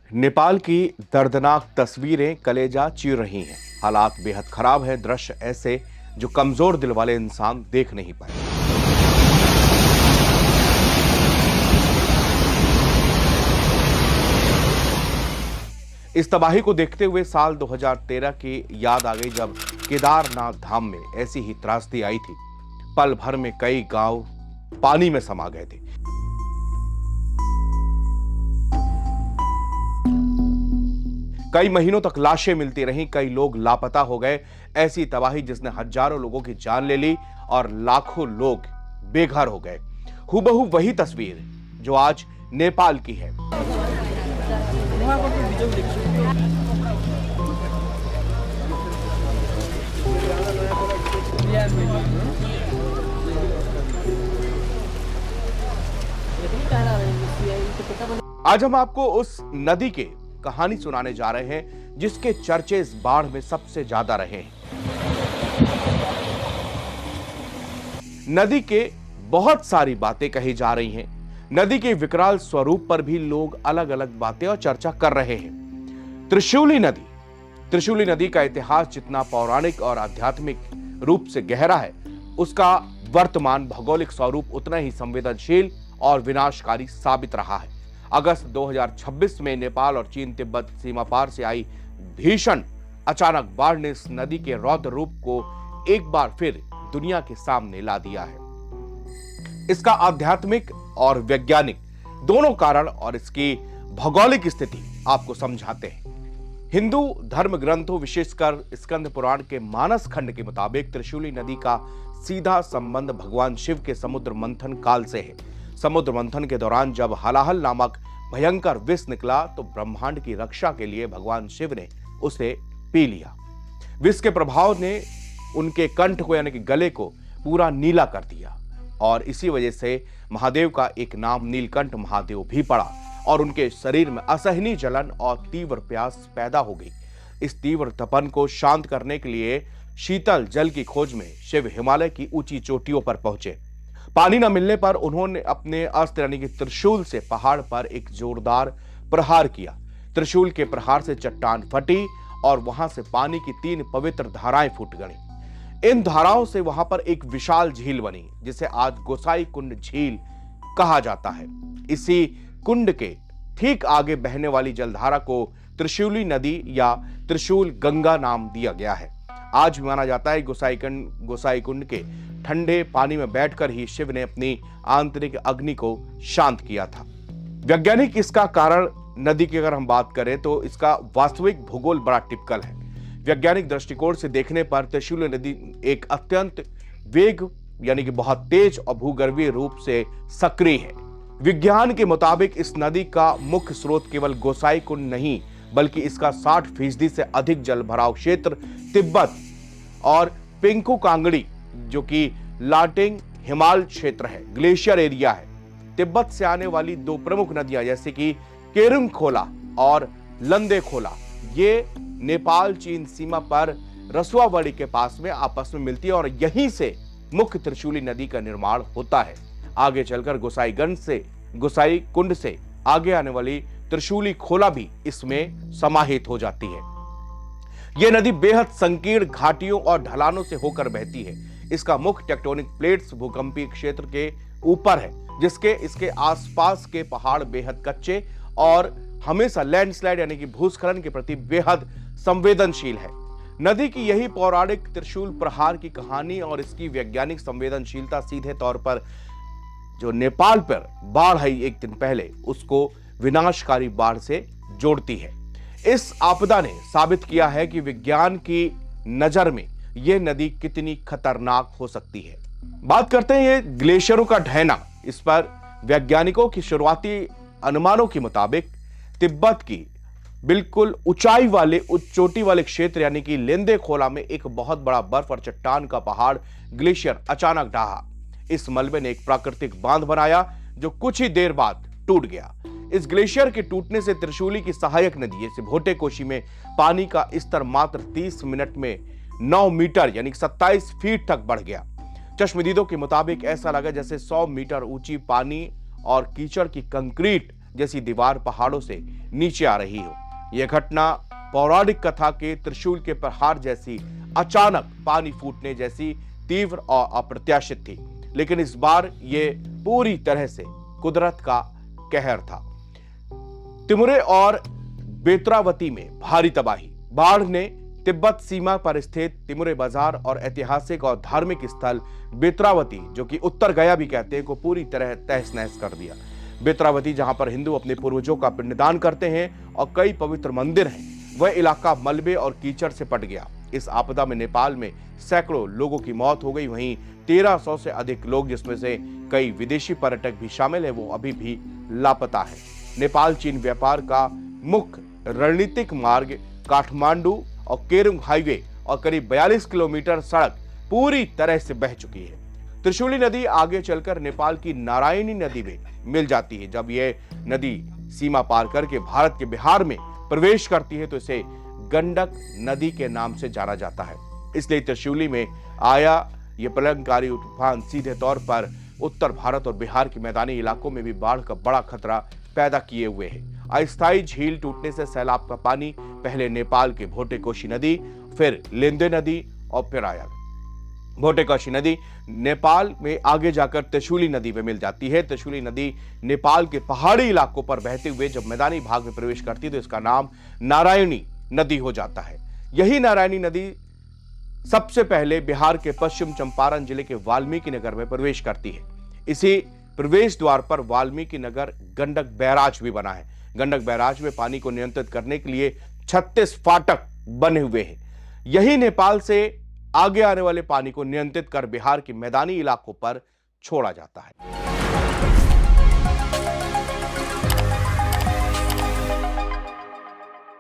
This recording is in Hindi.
नेपाल की दर्दनाक तस्वीरें कलेजा चीर रही हैं। हालात बेहद खराब है। दृश्य ऐसे जो कमजोर दिल वाले इंसान देख नहीं पाए। इस तबाही को देखते हुए साल 2013 की याद आ गई, जब केदारनाथ धाम में ऐसी ही त्रासदी आई थी। पल भर में कई गांव पानी में समा गए थे। कई महीनों तक लाशें मिलती रहीं, कई लोग लापता हो गए। ऐसी तबाही जिसने हजारों लोगों की जान ले ली और लाखों लोग बेघर हो गए। हूबहू वही तस्वीर जो आज नेपाल की है। आज हम आपको उस नदी के कहानी सुनाने जा रहे हैं जिसके चर्चे इस बाढ़ में सबसे ज्यादा रहे हैं। नदी के बहुत सारी बातें कही जा रही हैं। नदी के विकराल स्वरूप पर भी लोग अलग अलग बातें और चर्चा कर रहे हैं। त्रिशूली नदी का इतिहास जितना पौराणिक और आध्यात्मिक रूप से गहरा है, उसका वर्तमान भौगोलिक स्वरूप उतना ही संवेदनशील और विनाशकारी साबित रहा है। अगस्त 2026 में नेपाल और चीन तिब्बत सीमा पार से आई भीषण अचानक बाढ़ ने इस नदी के रौद्र रूप को एक बार फिर दुनिया के सामने ला दिया है। इसका आध्यात्मिक और वैज्ञानिक दोनों कारण और इसकी भौगोलिक स्थिति आपको समझाते हैं। हिंदू धर्म ग्रंथों, विशेषकर स्कंद पुराण के मानस खंड के मुताबिक त्रिशूली नदी का सीधा संबंध भगवान शिव के समुद्र मंथन काल से है। समुद्र मंथन के दौरान जब हलाहल नामक भयंकर विष निकला तो ब्रह्मांड की रक्षा के लिए भगवान शिव ने उसे पी लिया। विष के प्रभाव ने उनके कंठ को यानी कि गले को पूरा नीला कर दिया और इसी वजह से महादेव का एक नाम नीलकंठ महादेव भी पड़ा और उनके शरीर में असहनीय जलन और तीव्र प्यास पैदा हो गई। इस तीव्र तपन को शांत करने के लिए शीतल जल की खोज में शिव हिमालय की ऊंची चोटियों पर पहुंचे। पानी न मिलने पर उन्होंने अपने अस्त्र यानी कि त्रिशूल से पहाड़ पर एक जोरदार प्रहार किया। त्रिशूल के प्रहार से चट्टान फटी और वहां से पानी की 3 पवित्र धाराएं फूट गईं। इन धाराओं से वहां पर एक विशाल झील बनी जिसे आज गोसाई कुंड झील कहा जाता है। इसी कुंड के ठीक आगे बहने वाली जलधारा को त्रिशूली नदी या त्रिशूल गंगा नाम दिया गया है। आज भी माना जाता है गोसाई कुंड के ठंडे पानी में बैठकर ही शिव ने अपनी आंतरिक अग्नि को शांत किया था। वैज्ञानिक इसका कारण नदी की अगर हम बात करें तो इसका वास्तविक भूगोल बड़ा टिपिकल है। वैज्ञानिक दृष्टिकोण से देखने पर त्रिशूली नदी एक अत्यंत वेग यानी कि बहुत तेज और भूगर्भीय रूप से सक्रिय है। विज्ञान के मुताबिक इस नदी का मुख्य स्रोत केवल गोसाई कुंड नहीं बल्कि इसका 60% से अधिक जल भराव क्षेत्र तिब्बत और पिंकू कांगड़ी जो कि लाटेंग हिमाल क्षेत्र है, ग्लेशियर एरिया है। तिब्बत से आने वाली 2 प्रमुख नदियां जैसे कि केरुंग खोला और लंदे खोला, ये नेपाल चीन सीमा पर रसुआवड़ी के पास में आपस में मिलती है और यहीं से मुख्य त्रिशूली नदी का निर्माण होता है। आगे चलकर गोसाई कुंड से आगे आने वाली त्रिशूली खोला भी इसमें समाहित हो जाती है। यह नदी बेहद संकीर्ण घाटियों और ढलानों से होकर बहती है। इसका मुख्य टेक्टोनिक प्लेट्स भूकंपीय क्षेत्र के ऊपर है, जिसके इसके आसपास के पहाड़ बेहद कच्चे और हमेशा लैंडस्लाइड यानी कि भूस्खलन के प्रति बेहद संवेदनशील है। नदी की यही पौराणिक त्रिशूल प्रहार की कहानी और इसकी वैज्ञानिक संवेदनशीलता सीधे तौर पर जो नेपाल पर बाढ़ आई एक दिन पहले उसको विनाशकारी बाढ़ से जोड़ती है। इस आपदा ने साबित किया है कि विज्ञान की नजर में यह नदी कितनी खतरनाक हो सकती है। बात करते हैं ये ग्लेशियरों का ढहना। इस पर वैज्ञानिकों की शुरुआती अनुमानों के मुताबिक तिब्बत की बिल्कुल ऊंचाई वाले चोटी वाले क्षेत्र यानी कि लेंदे खोला में एक बहुत बड़ा बर्फ और चट्टान का पहाड़ ग्लेशियर अचानक ढहा। इस मलबे ने एक प्राकृतिक बांध बनाया जो कुछ ही देर बाद टूट गया। इस ग्लेशियर के टूटने से त्रिशूली की सहायक नदी जैसे भोटेकोशी में पानी का स्तर मात्र 30 मिनट में 9 मीटर यानी 27 फीट तक बढ़ गया। चश्मदीदों के मुताबिक ऐसा लगा जैसे 100 मीटर ऊंची पानी और कीचड़ की कंक्रीट जैसी दीवार पहाड़ों से नीचे आ रही हो। यह घटना पौराणिक कथा के त्रिशूल के प्रहार जैसी, अचानक पानी फूटने जैसी तीव्र और अप्रत्याशित थी, लेकिन इस बार यह पूरी तरह से कुदरत का कहर था। तिमुरे और बेत्रावती में भारी तबाही। बाढ़ ने तिब्बत सीमा पर स्थित तिमुरे बाजार और ऐतिहासिक और धार्मिक स्थल बेत्रावती, जो कि उत्तर गया भी कहते हैं, को पूरी तरह तहस नहस कर दिया। बेत्रावती, जहां पर हिंदू अपने पूर्वजों का पिंडदान करते हैं और कई पवित्र मंदिर हैं, वह इलाका मलबे और कीचड़ से पट गया। इस आपदा में नेपाल में सैकड़ों लोगों की मौत हो गई। वहीं 1300 से अधिक लोग, जिसमें से कई विदेशी पर्यटक भी शामिल है, वो अभी भी लापता है। नेपाल चीन व्यापार का मुख्य रणनीतिक मार्ग काठमांडू और केरुंग हाईवे और करीब 42 किलोमीटर सड़क पूरी तरह से बह चुकी है। त्रिशूली नदी आगे चलकर नेपाल की नारायणी नदी में मिल जाती है। जब यह नदी सीमा पार करके भारत के बिहार में प्रवेश करती है तो इसे गंडक नदी के नाम से जाना जाता है। इसलिए त्रिशूली में आया यह प्रलयंकारी तूफान सीधे तौर पर उत्तर भारत और बिहार के मैदानी इलाकों में भी बाढ़ का बड़ा खतरा पैदा किए हुए है। अस्थायी झील टूटने से सैलाब का पानी पहले नेपाल के भोटेकोशी नदी, फिर लिंदे नदी और फिर आया। भोटेकोशी नदी नेपाल में आगे जाकर त्रिशूली नदी में मिल जाती है। त्रिशूली नदी नेपाल के पहाड़ी इलाकों पर बहते हुए जब मैदानी भाग में प्रवेश करती है तो इसका नाम नारायणी नदी हो जाता है। यही नारायणी नदी सबसे पहले बिहार के पश्चिम चंपारण जिले के वाल्मीकि नगर में प्रवेश करती है। इसी प्रवेश द्वार पर वाल्मीकि नगर गंडक बैराज भी बना है। गंडक बैराज में पानी को नियंत्रित करने के लिए 36 फाटक बने हुए हैं। यही नेपाल से आगे आने वाले पानी को नियंत्रित कर बिहार के मैदानी इलाकों पर छोड़ा जाता है।